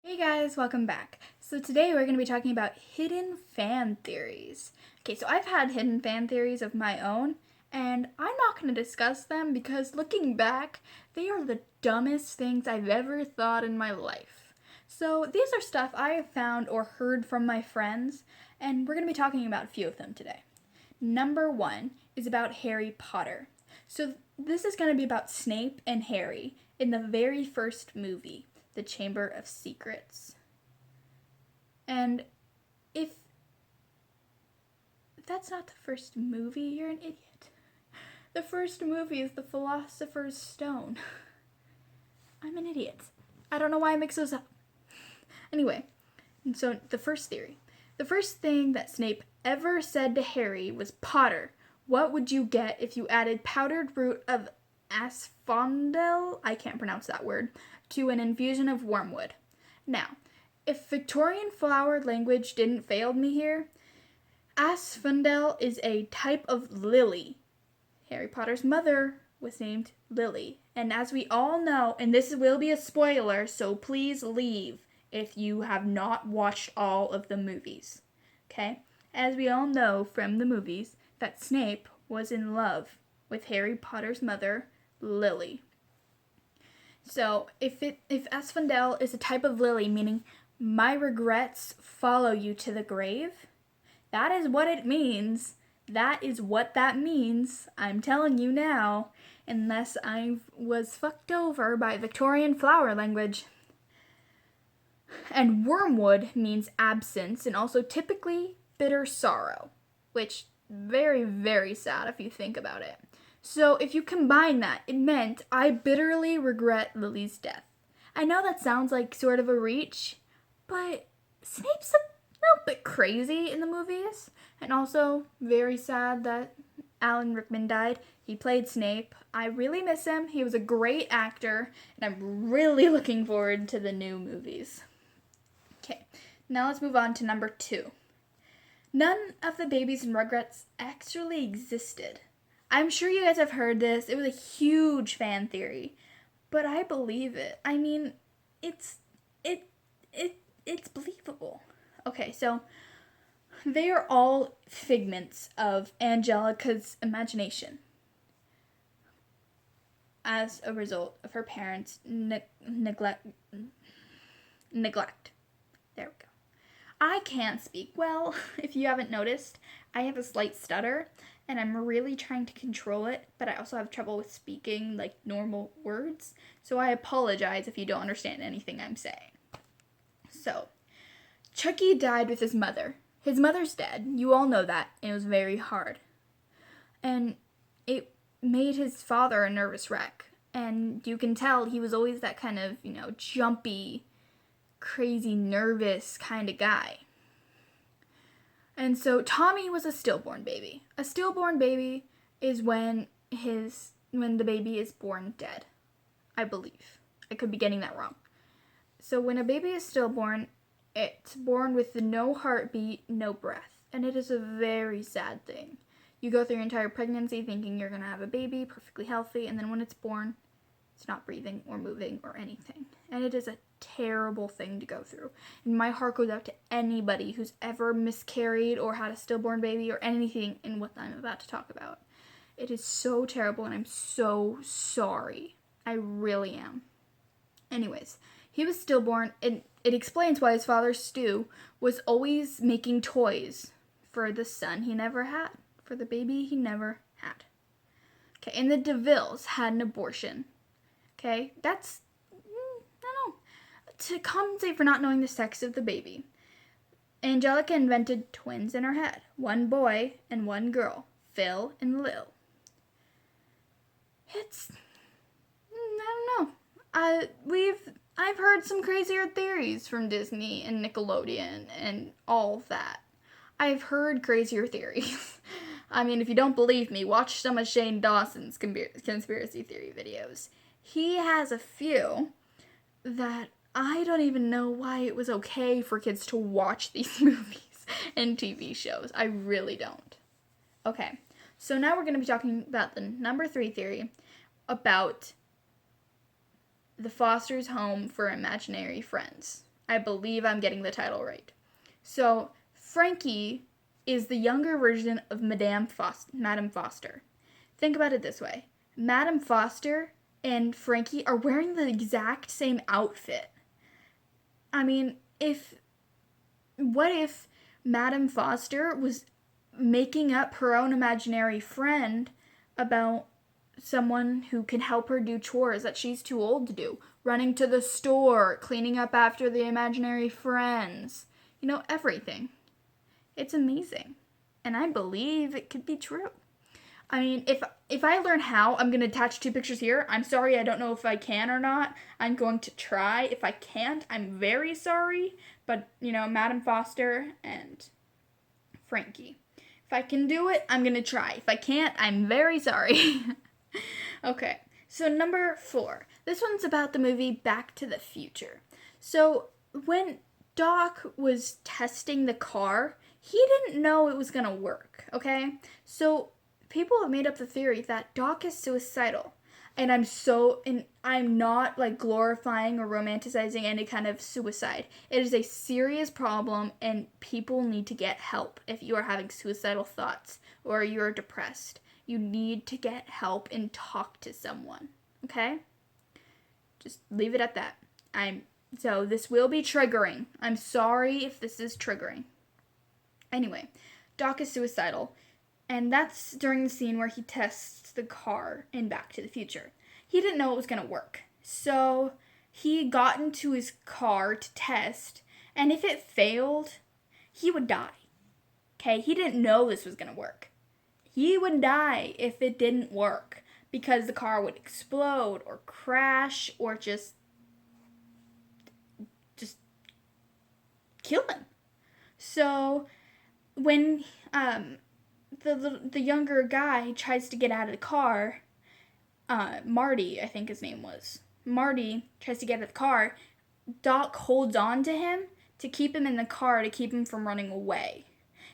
Hey guys, welcome back. So today we're going to be talking about hidden fan theories. Okay, so I've had hidden fan theories of my own, and I'm not going to discuss them because looking back, they are the dumbest things I've ever thought in my life. So these are stuff I have found or heard from my friends, and we're going to be talking about a few of them today. Number one is about Harry Potter. So this is going to be about Snape and Harry in the very first movie, The Chamber of Secrets. And if that's not the first movie, you're an idiot. The first movie is The Philosopher's Stone. I'm an idiot. I don't know why I mix those up. Anyway, so the first theory. The first thing that Snape ever said to Harry was, "Potter, what would you get if you added powdered root of asphodel," I can't pronounce that word, "to an infusion of wormwood?" Now, if Victorian flower language didn't fail me here, asphodel is a type of lily. Harry Potter's mother was named Lily. And as we all know, and this will be a spoiler, so please leave if you have not watched all of the movies. Okay? As we all know from the movies, that Snape was in love with Harry Potter's mother, Lily. So if asphodel is a type of lily, meaning my regrets follow you to the grave, that is what it means. That is what that means. I'm telling you now, unless I was fucked over by Victorian flower language. And wormwood means absence and also typically bitter sorrow, which very, very sad if you think about it. So if you combine that, it meant I bitterly regret Lily's death. I know that sounds like sort of a reach, but Snape's a little bit crazy in the movies. And also very sad that Alan Rickman died. He played Snape. I really miss him. He was a great actor, and I'm really looking forward to the new movies. Okay, now let's move on to number 2. None of the babies in Rugrats actually existed. I'm sure you guys have heard this. It was a huge fan theory, but I believe it. I mean, it's believable. Okay, so they are all figments of Angelica's imagination as a result of her parents' neglect. There we go. I can't speak well. If you haven't noticed, I have a slight stutter, and I'm really trying to control it, but I also have trouble with speaking like normal words, so I apologize if you don't understand anything I'm saying. So, Chucky died with his mother. His mother's dead. You all know that, and it was very hard. And it made his father a nervous wreck. And you can tell he was always that kind of, jumpy, crazy, nervous kind of guy. And so Tommy was a stillborn baby. A stillborn baby is when the baby is born dead, I believe. I could be getting that wrong. So when a baby is stillborn, it's born with no heartbeat, no breath. And it is a very sad thing. You go through your entire pregnancy thinking you're going to have a baby, perfectly healthy, and then when it's born, it's not breathing or moving or anything. And it is a terrible thing to go through. And my heart goes out to anybody who's ever miscarried or had a stillborn baby or anything in what I'm about to talk about. It is so terrible, and I'm so sorry. I really am. Anyways, he was stillborn, and it explains why his father, Stu, was always making toys for the son he never had, for the baby he never had. Okay, and the DeVilles had an abortion. Okay, that's, I don't know, to compensate for not knowing the sex of the baby. Angelica invented twins in her head, one boy and one girl, Phil and Lil. It's, I don't know. I've heard some crazier theories from Disney and Nickelodeon and all that. I've heard crazier theories. I mean, if you don't believe me, watch some of Shane Dawson's conspiracy theory videos. He has a few that I don't even know why it was okay for kids to watch these movies and TV shows. I really don't. Okay, so now we're going to be talking about the number 3 theory about the Foster's home for imaginary friends. I believe I'm getting the title right. So, Frankie is the younger version of Madame Foster. Think about it this way. Madame Foster and Frankie are wearing the exact same outfit. I mean, what if Madame Foster was making up her own imaginary friend about someone who can help her do chores that she's too old to do? Running to the store, cleaning up after the imaginary friends. Everything. It's amazing. And I believe it could be true. I mean, if I learn how, I'm going to attach 2 pictures here. I'm sorry, I don't know if I can or not. I'm going to try. If I can't, I'm very sorry. But, Madame Foster and Frankie. If I can do it, I'm going to try. If I can't, I'm very sorry. Okay, so number 4. This one's about the movie Back to the Future. So, when Doc was testing the car, he didn't know it was going to work, okay? So, people have made up the theory that Doc is suicidal. And I'm not like glorifying or romanticizing any kind of suicide. It is a serious problem and people need to get help if you are having suicidal thoughts or you're depressed. You need to get help and talk to someone, okay? Just leave it at that. So this will be triggering. I'm sorry if this is triggering. Anyway, Doc is suicidal. And that's during the scene where he tests the car in Back to the Future. He didn't know it was going to work. So he got into his car to test. And if it failed, he would die. Okay? He didn't know this was going to work. He would die if it didn't work. Because the car would explode or crash or just kill him. So when the younger guy tries to get out of the car, Marty, I think his name was. Marty tries to get out of the car. Doc holds on to him to keep him in the car to keep him from running away.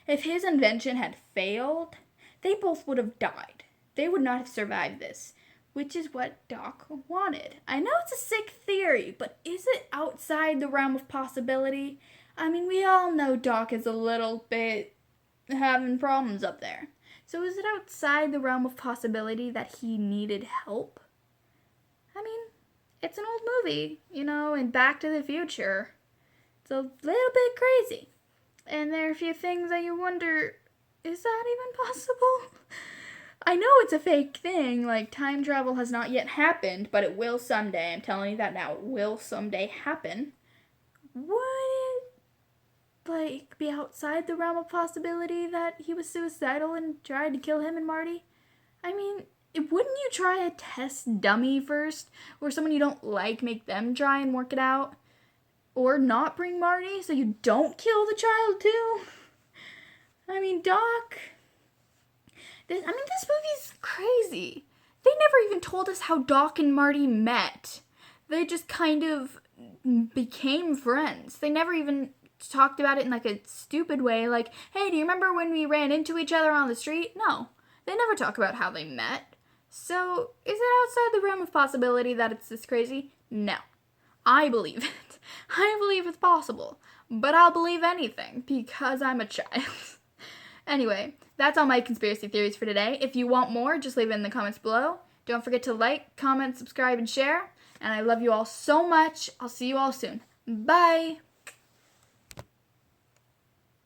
If his invention had failed, they both would have died. They would not have survived this, which is what Doc wanted. I know it's a sick theory, but is it outside the realm of possibility? I mean, we all know Doc is a little bit having problems up there. So is it outside the realm of possibility that he needed help? I mean, it's an old movie, and Back to the Future. It's a little bit crazy. And there are a few things that you wonder, is that even possible? I know it's a fake thing, like time travel has not yet happened, but it will someday. I'm telling you that now. It will someday happen. Would it, be outside the realm of possibility that he was suicidal and tried to kill him and Marty? I mean, wouldn't you try a test dummy first? Or someone you don't like, make them try and work it out? Or not bring Marty so you don't kill the child too? I mean, Doc... This movie's crazy. They never even told us how Doc and Marty met. They just kind of became friends. They never even talked about it in like a stupid way, like, hey, do you remember when we ran into each other on the street? No. They never talk about how they met. So, is it outside the realm of possibility that it's this crazy? No. I believe it. I believe it's possible. But I'll believe anything because I'm a child. Anyway, that's all my conspiracy theories for today. If you want more, just leave it in the comments below. Don't forget to like, comment, subscribe, and share. And I love you all so much. I'll see you all soon. Bye!